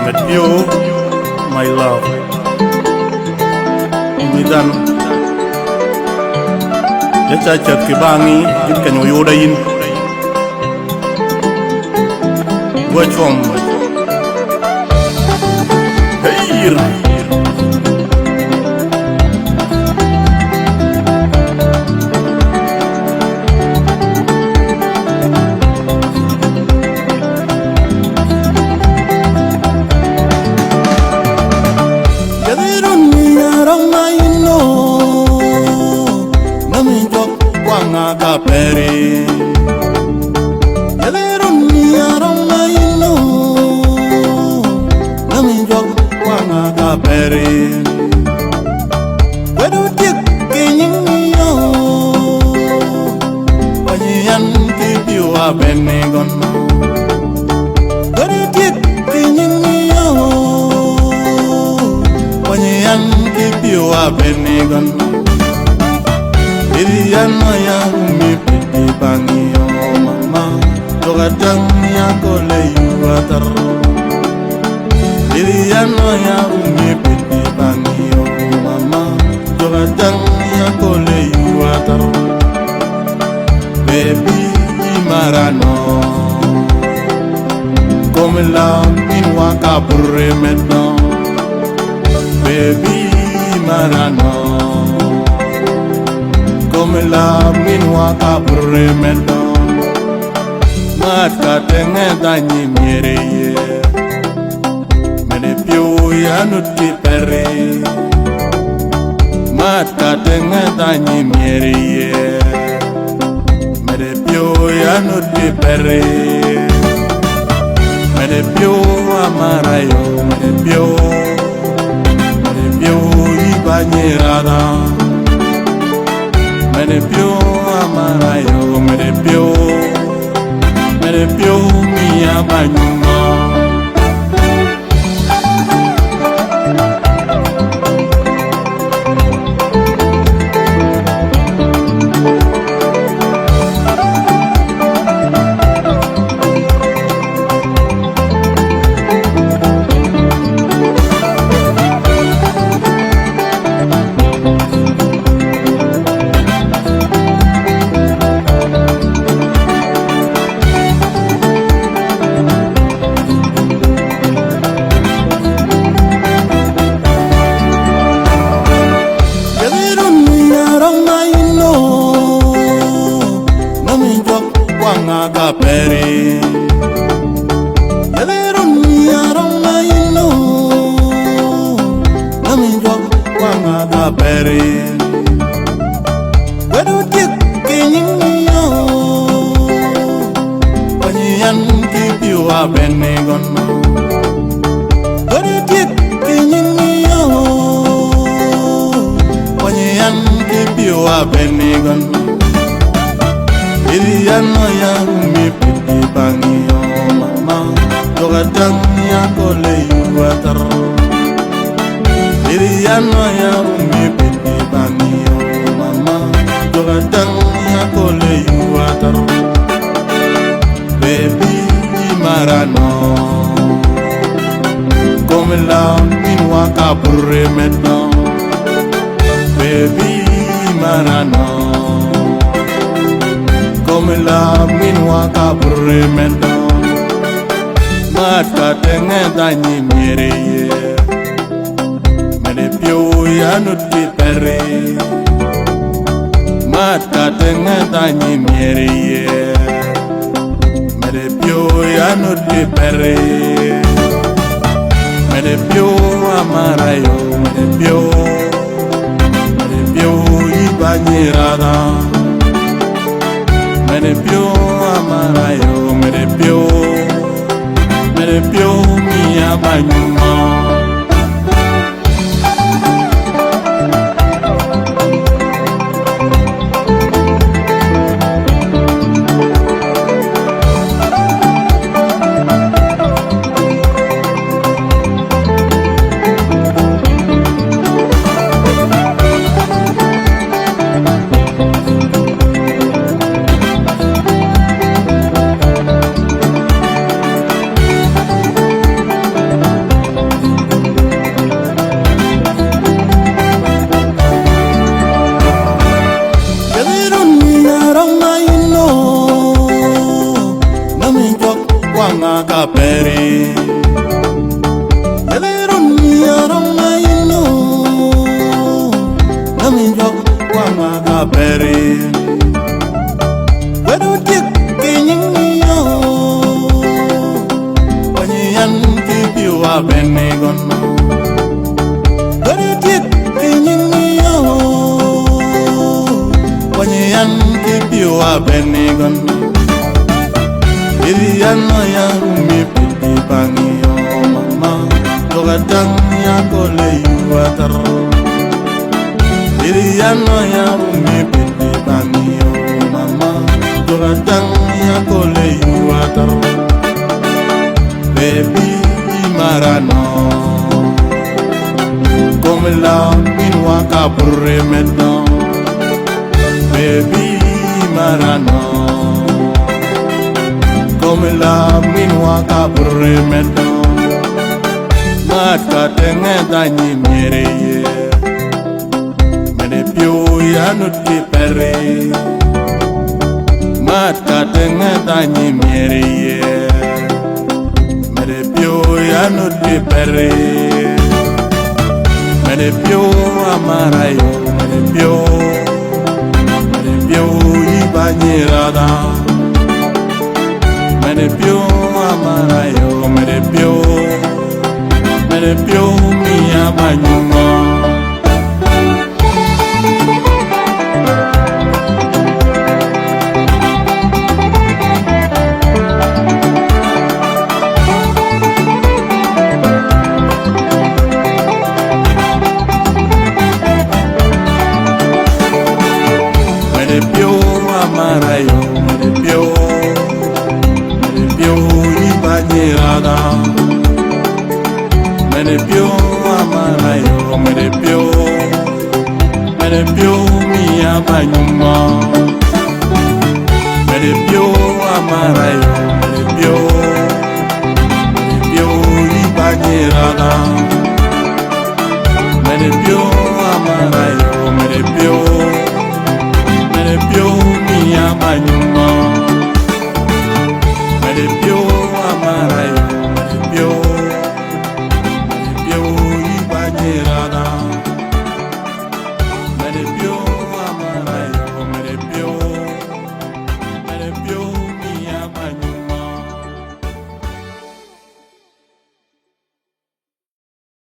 Met you, my love. Midan. Let's chat kibangi, it can you in. Watch from. Hey. Peri Yaleruni aroma ino Nami jog wanga ka peri Wedu tik kinying yo Wanyan kipiwa benegon Wedu tik kinying yo Wanyan kipiwa benegon Iriano ya umi piti bangi yo mama Togadang ya kole yu atar Iriano ya umi piti bangi yo mama Togadang ya kole yu atar Baby marano Come la minwa kapurre medno Baby marano Come la minwa kapurre medno Mat katenge danyi miereye Mene pyo ya nuti pere Mat katenge danyi miereye Mene pyo ya nuti pere Mene pyo amarayo Mene pyo ibanyerada Mene pio amarayo, mene pio mi abanyuma Wanga peri Yaleruni aroma ino Nami jog wanga peri Wedu tik kinying yo Wanyan kipiwa benegon Wedu tik kinying yo Wanyan kipiwa benegon Iriano ya umi piti bangi yo mama Togadang ya kole yu atar Iriano ya umi piti bangi yo mama Togadang ya kole yu atar Baby marano Come la minwa kapurre medno Baby marano Come la minwa kapurre medno Mat katenge danyi miereye Mene pyo ya nuti pere Mat katenge danyi miereye Mene pyo ya nuti pere Mene pyo amarayo Mene pyo ibanyerada Mene pio amarayo, mene pio mi abanyuma Yamin jo kwanga ka beri Wedu dik kinying yo Wanyan ki piwa bene gono Wedu dik kinying yo Wanyan ki piwa bene gono Iriano ya rumi piti bangi yo mama Dogadang ya kole yu atar Iriano ya rumi piti bangi yo mama Dogadang ya kole yu atar Baby marano Come la minwa kapurre medno Baby marano Come la minwa kapurre medno Mat ka tenge danyi mere ye Mene pyo ya nuti pere Mat ka tenge danyi mere ye Mene pyo ya nuti pere Mene pyo amarayo Mene pyo ibanyirada Mene pyo amarayo Mene pyo miya banyuma Mene pyo amarayo Mene pyo ibanyirada Mene pyo amarayo Mene pyo miya banyuma Mene pyo amarayo Mene pyo ibanyirada Mene pyo